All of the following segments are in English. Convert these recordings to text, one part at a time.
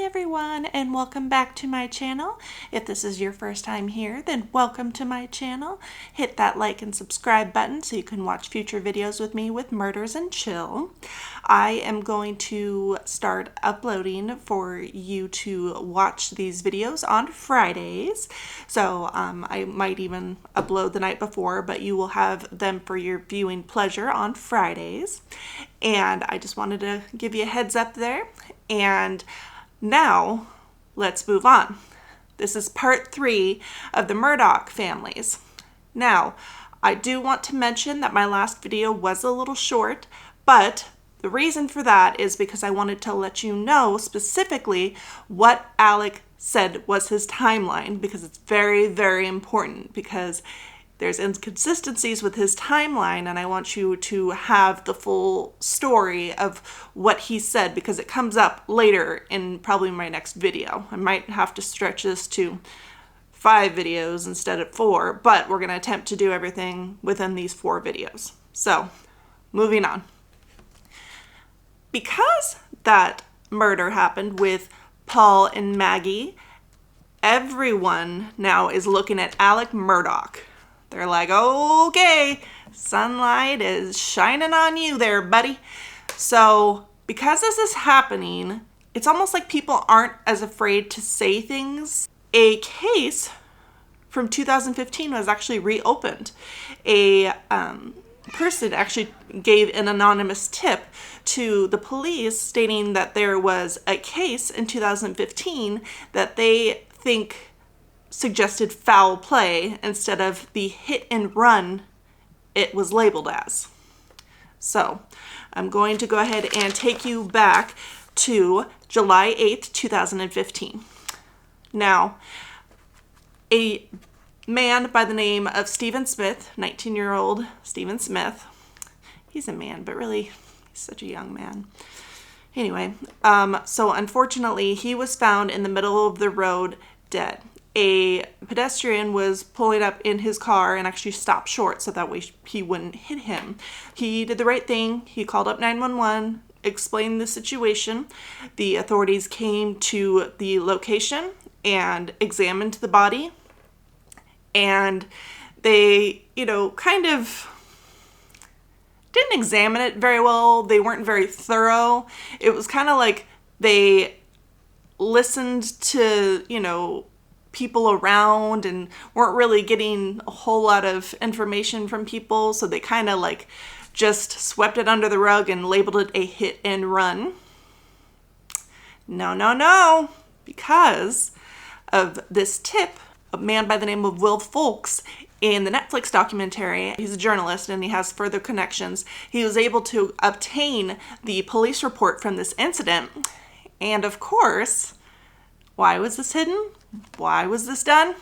everyone, and welcome back to my channel. If this is your first time here, then welcome to my channel. Hit that like and subscribe button so you can watch future videos with me with Murders and Chill. I am going to start uploading for you to watch these videos on Fridays. So I might even upload the night before, but you will have them for your viewing pleasure on Fridays. And I just wanted to give you a heads up there. And now let's move on. This is part 3 of the Murdaugh families. Now, I do want to mention that my last video was a little short, but the reason for that is because I wanted to let you know specifically what Alec said was his timeline, because it's very, very important, because there's inconsistencies with his timeline, and I want you to have the full story of what he said, because it comes up later in probably my next video. I might have to stretch this to 5 videos instead of 4, but we're going to attempt to do everything within these 4 videos. So, moving on. Because that murder happened with Paul and Maggie, everyone now is looking at Alec Murdaugh. They're like, okay, sunlight is shining on you there, buddy. So because this is happening, it's almost like people aren't as afraid to say things. A case from 2015 was actually reopened. A person actually gave an anonymous tip to the police stating that there was a case in 2015 that they think suggested foul play instead of the hit and run it was labeled as. So I'm going to go ahead and take you back to July 8th, 2015. Now, a man by the name of Stephen Smith, 19-year-old Stephen Smith, he's a man, but really he's such a young man. Anyway, so unfortunately he was found in the middle of the road dead. A pedestrian was pulling up in his car and actually stopped short so that way he wouldn't hit him. He did the right thing. He called up 911, explained the situation. The authorities came to the location and examined the body. And they, kind of didn't examine it very well. They weren't very thorough. It was kind of like they listened to, people around and weren't really getting a whole lot of information from people, so they kind of just swept it under the rug and labeled it a hit and run. No, because of this tip, a man by the name of Will Folks in the Netflix documentary, he's a journalist and he has further connections, he was able to obtain the police report from this incident. And of course, why was this hidden? Why was this done?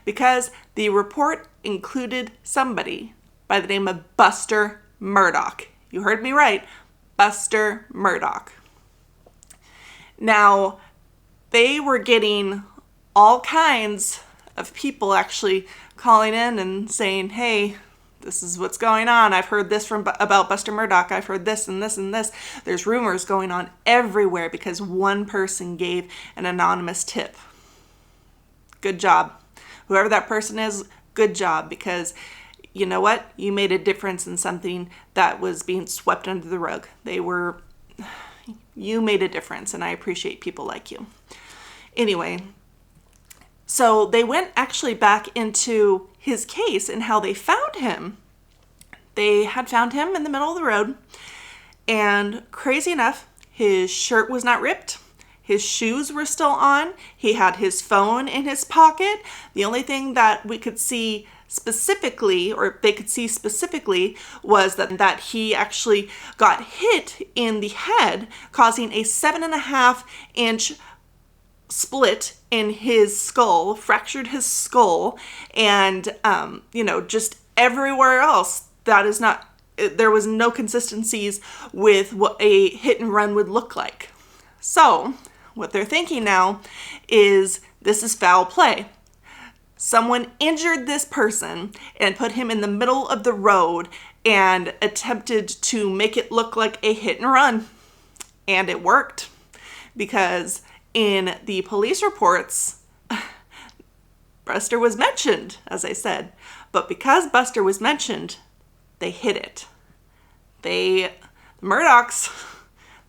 Because the report included somebody by the name of Buster Murdaugh. You heard me right, Buster Murdaugh. Now, they were getting all kinds of people actually calling in and saying, hey, this is what's going on. I've heard this about Buster Murdaugh. I've heard this and this and this. There's rumors going on everywhere because one person gave an anonymous tip. Good job. Whoever that person is, good job, because you know what? You made a difference in something that was being swept under the rug. You made a difference, and I appreciate people like you. Anyway, so they went actually back into his case and how they found him. They had found him in the middle of the road, and crazy enough, his shirt was not ripped. His shoes were still on. He had his phone in his pocket. The only thing that we could see specifically, or they could see specifically, was that he actually got hit in the head, causing a 7.5-inch split in his skull, fractured his skull, and, just everywhere else. There was no consistencies with what a hit and run would look like. So, what they're thinking now is this is foul play. Someone injured this person and put him in the middle of the road and attempted to make it look like a hit and run. And it worked, because in the police reports, Buster was mentioned, as I said. But because Buster was mentioned, they hid it. The Murdaughs,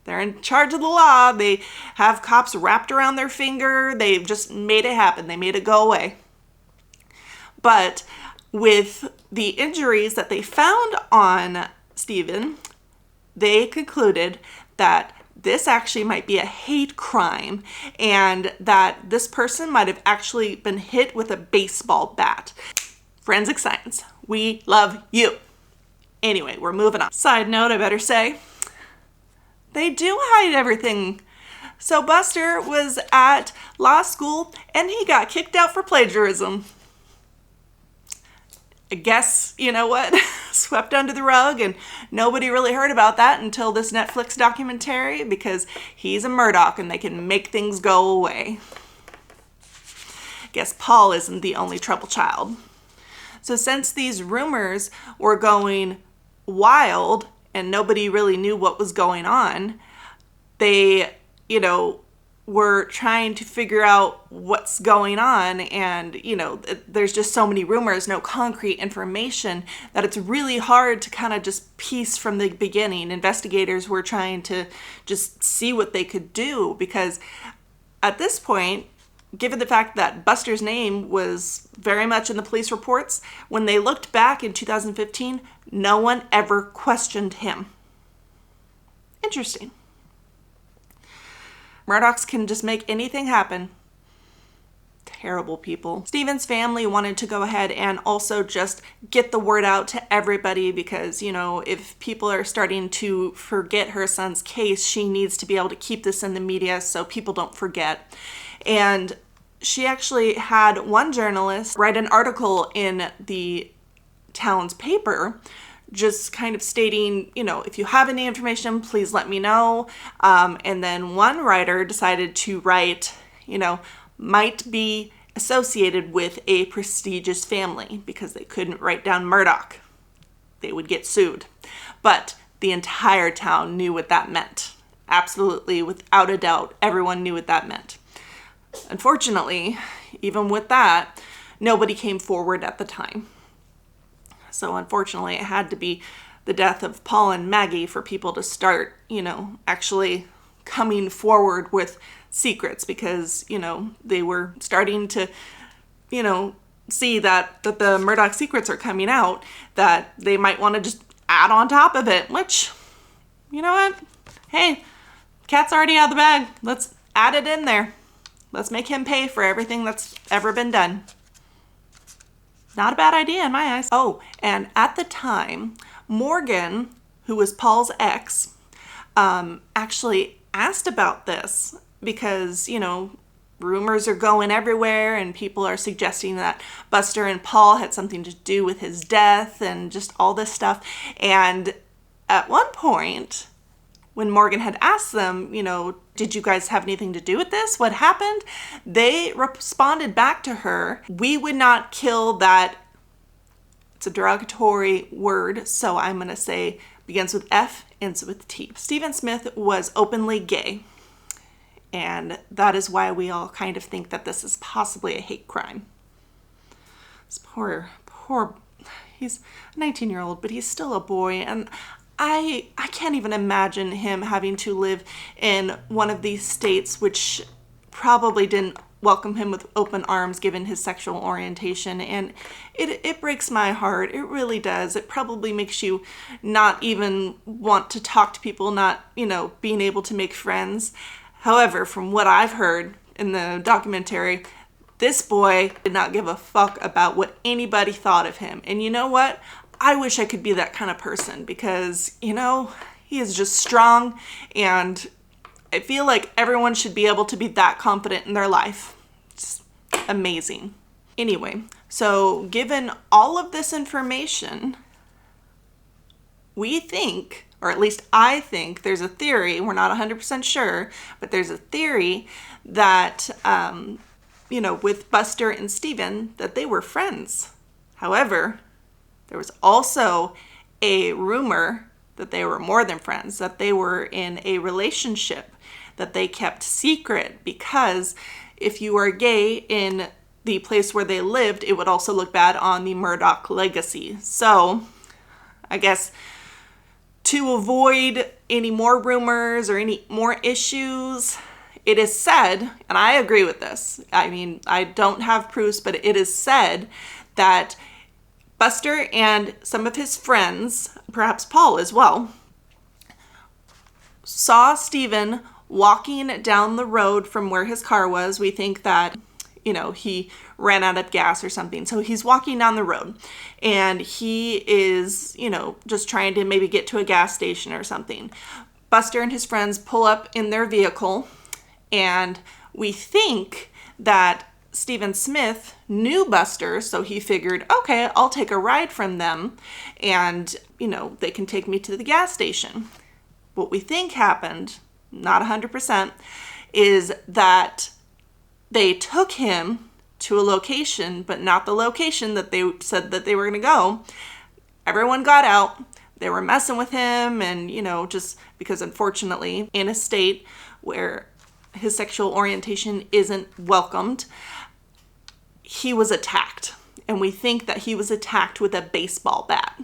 they're in charge of the law. They have cops wrapped around their finger. They've just made it happen. They made it go away. But with the injuries that they found on Stephen, they concluded that this actually might be a hate crime and that this person might have actually been hit with a baseball bat. Forensic science, we love you. Anyway, we're moving on. Side note, I better say, they do hide everything. So Buster was at law school and he got kicked out for plagiarism. I guess, you know what, swept under the rug, and nobody really heard about that until this Netflix documentary, because he's a Murdaugh and they can make things go away. Guess Paul isn't the only trouble child. So since these rumors were going wild and nobody really knew what was going on, they, were trying to figure out what's going on, and there's just so many rumors, no concrete information, that it's really hard to kind of just piece from the beginning. Investigators were trying to just see what they could do, because at this point, given the fact that Buster's name was very much in the police reports, when they looked back in 2015, no one ever questioned him. Interesting. Murdaughs can just make anything happen. Terrible people. Stephen's family wanted to go ahead and also just get the word out to everybody, because, if people are starting to forget her son's case, she needs to be able to keep this in the media so people don't forget. And she actually had one journalist write an article in the town's paper, just kind of stating, if you have any information, please let me know. And then one writer decided to write, might be associated with a prestigious family, because they couldn't write down Murdaugh. They would get sued. But the entire town knew what that meant. Absolutely, without a doubt, everyone knew what that meant. Unfortunately, even with that, nobody came forward at the time. So unfortunately, it had to be the death of Paul and Maggie for people to start, actually coming forward with secrets, because, they were starting to, see that the Murdaugh secrets are coming out, that they might want to just add on top of it, which, you know what? Hey, cat's already out of the bag. Let's add it in there. Let's make him pay for everything that's ever been done. Not a bad idea in my eyes. Oh, and at the time, Morgan, who was Paul's ex, actually asked about this, because, rumors are going everywhere and people are suggesting that Buster and Paul had something to do with his death and just all this stuff. And at one point, when Morgan had asked them, did you guys have anything to do with this? What happened? They responded back to her, we would not kill that. It's a derogatory word, so I'm going to say begins with F, ends with T. Stephen Smith was openly gay, and that is why we all kind of think that this is possibly a hate crime. This poor, he's a 19-year-old, but he's still a boy, and I can't even imagine him having to live in one of these states which probably didn't welcome him with open arms given his sexual orientation, and it breaks my heart. It really does. It probably makes you not even want to talk to people, not, being able to make friends. However, from what I've heard in the documentary, this boy did not give a fuck about what anybody thought of him. And you know what? I wish I could be that kind of person, because, he is just strong, and I feel like everyone should be able to be that confident in their life. It's amazing. Anyway, so given all of this information, we think, or at least I think, there's a theory, we're not 100% sure, but there's a theory that, with Buster and Stephen, that they were friends. However, there was also a rumor that they were more than friends, that they were in a relationship, that they kept secret, because if you were gay in the place where they lived, it would also look bad on the Murdaugh legacy. So I guess to avoid any more rumors or any more issues, it is said, and I agree with this, I mean, I don't have proofs, but it is said that Buster and some of his friends, perhaps Paul as well, saw Stephen walking down the road from where his car was. We think that, he ran out of gas or something. So he's walking down the road and he is, just trying to maybe get to a gas station or something. Buster and his friends pull up in their vehicle, and we think that Stephen Smith knew Buster, so he figured, okay, I'll take a ride from them and, they can take me to the gas station. What we think happened, not 100%, is that they took him to a location, but not the location that they said that they were going to go. Everyone got out. They were messing with him, and, just because unfortunately in a state where his sexual orientation isn't welcomed, he was attacked. And we think that he was attacked with a baseball bat.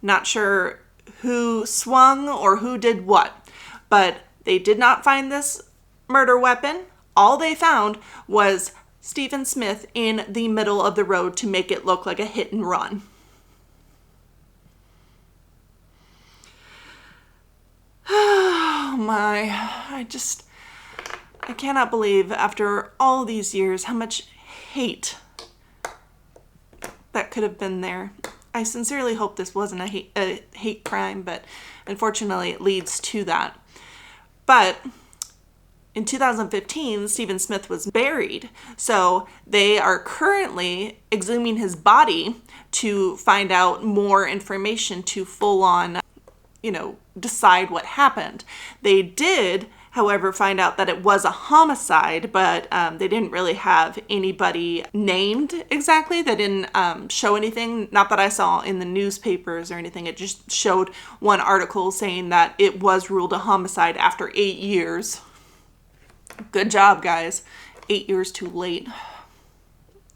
Not sure who swung or who did what, but they did not find this murder weapon. All they found was Stephen Smith in the middle of the road to make it look like a hit and run. Oh my, I cannot believe after all these years how much hate that could have been there. I sincerely hope this wasn't a hate crime, but unfortunately it leads to that. But in 2015, Stephen Smith was buried, so they are currently exhuming his body to find out more information to full on, decide what happened. They did, however, find out that it was a homicide, but they didn't really have anybody named exactly. They didn't show anything, not that I saw in the newspapers or anything. It just showed one article saying that it was ruled a homicide after 8 years. Good job, guys. 8 years too late.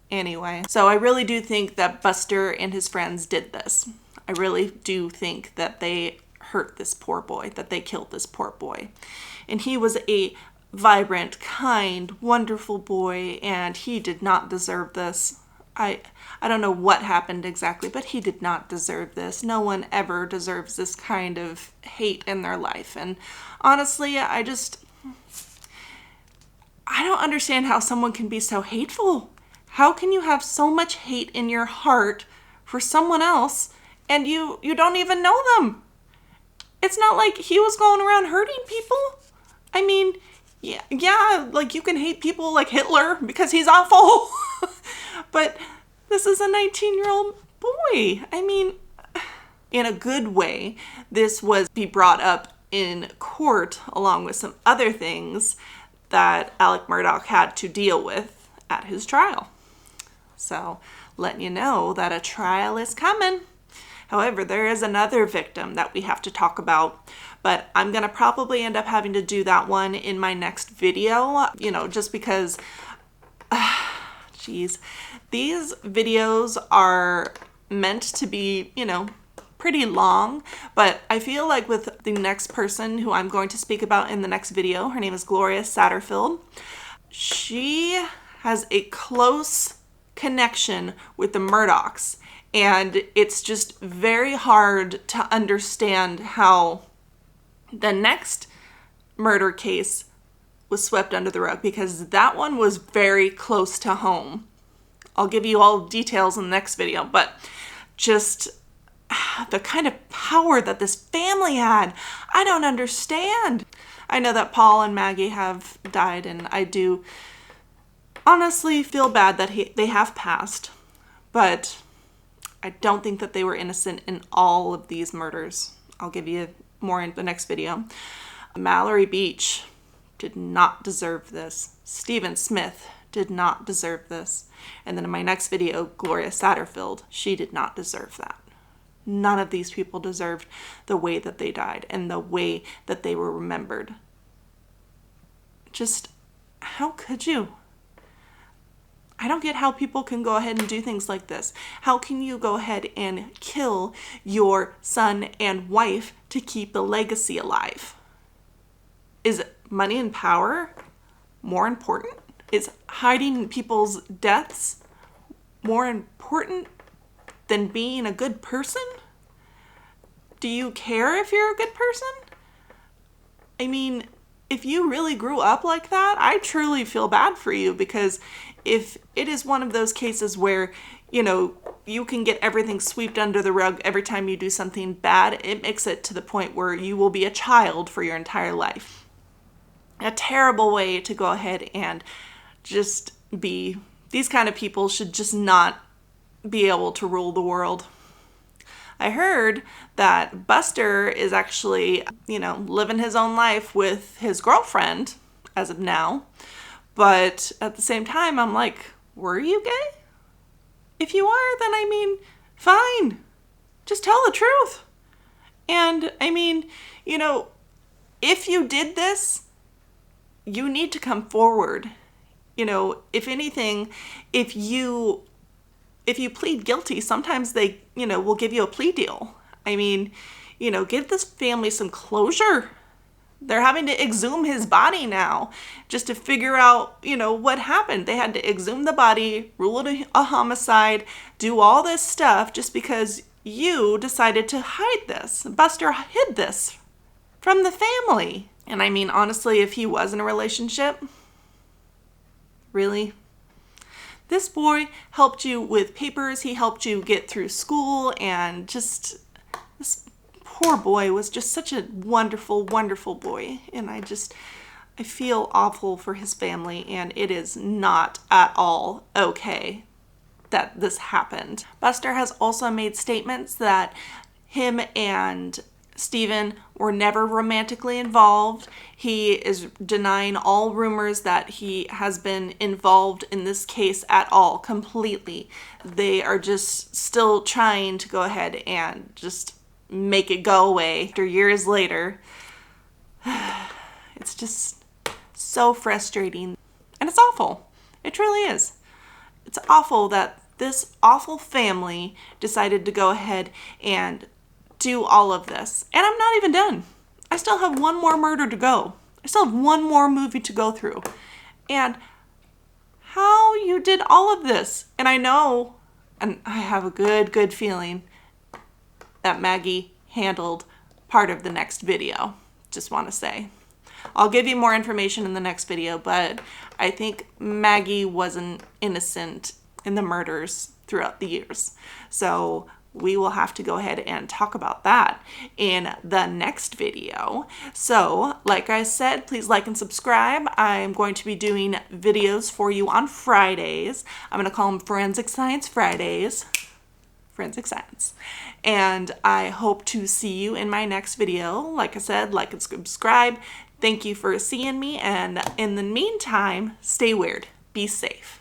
Anyway, so I really do think that Buster and his friends did this. I really do think that they hurt this poor boy, that they killed this poor boy. And he was a vibrant, kind, wonderful boy, and he did not deserve this. I don't know what happened exactly, but he did not deserve this. No one ever deserves this kind of hate in their life. And honestly, I don't understand how someone can be so hateful. How can you have so much hate in your heart for someone else and you don't even know them? It's not like he was going around hurting people. I mean, yeah, like you can hate people like Hitler because he's awful. But this is a 19-year-old boy. I mean, in a good way, this was be brought up in court along with some other things that Alec Murdaugh had to deal with at his trial. So, letting you know that a trial is coming. However, there is another victim that we have to talk about, but I'm going to probably end up having to do that one in my next video, just because, these videos are meant to be, pretty long, but I feel like with the next person who I'm going to speak about in the next video, her name is Gloria Satterfield. She has a close connection with the Murdaughs, and it's just very hard to understand how the next murder case was swept under the rug, because that one was very close to home. I'll give you all details in the next video, but just the kind of power that this family had, I don't understand. I know that Paul and Maggie have died, and I do honestly feel bad that they have passed, but I don't think that they were innocent in all of these murders. I'll give you more in the next video. Mallory Beach did not deserve this. Stephen Smith did not deserve this. And then in my next video, Gloria Satterfield, she did not deserve that. None of these people deserved the way that they died and the way that they were remembered. Just, how could you? I don't get how people can go ahead and do things like this. How can you go ahead and kill your son and wife to keep the legacy alive? Is money and power more important? Is hiding people's deaths more important than being a good person? Do you care if you're a good person? I mean, if you really grew up like that, I truly feel bad for you, because if it is one of those cases where, you know, you can get everything swept under the rug every time you do something bad, it makes it to the point where you will be a child for your entire life. A terrible way to go ahead and just be. These kind of people should just not be able to rule the world. I heard that Buster is actually, you know, living his own life with his girlfriend as of now. But at the same time, I'm like, were you gay? If you are, then I mean, fine. Just tell the truth. And I mean, you know, if you did this, you need to come forward. You know, if anything, if you plead guilty, sometimes they, you know, will give you a plea deal. I mean, you know, give this family some closure. They're having to exhume his body now just to figure out, you know, what happened. They had to exhume the body, rule it a homicide, do all this stuff just because you decided to hide this. Buster hid this from the family. And I mean, honestly, if he was in a relationship, really? This boy helped you with papers. He helped you get through school, and just this poor boy was just such a wonderful, wonderful boy. And I feel awful for his family, and it is not at all okay that this happened. Buster has also made statements that him and Stephen were never romantically involved. He is denying all rumors that he has been involved in this case at all, completely. They are just still trying to go ahead and just make it go away. After years later, it's just so frustrating. And it's awful. It truly is. It's awful that this awful family decided to go ahead and do all of this. And I'm not even done. I still have one more murder to go. I still have one more movie to go through. And how you did all of this. And I know, and I have a good feeling that Maggie handled part of the next video. Just want to say. I'll give you more information in the next video, but I think Maggie wasn't innocent in the murders throughout the years. So we will have to go ahead and talk about that in the next video. So, like I said, please like and subscribe. I'm going to be doing videos for you on Fridays. I'm going to call them Forensic Science Fridays. Forensic Science. And I hope to see you in my next video. Like I said, like and subscribe. Thank you for seeing me. And in the meantime, stay weird. Be safe.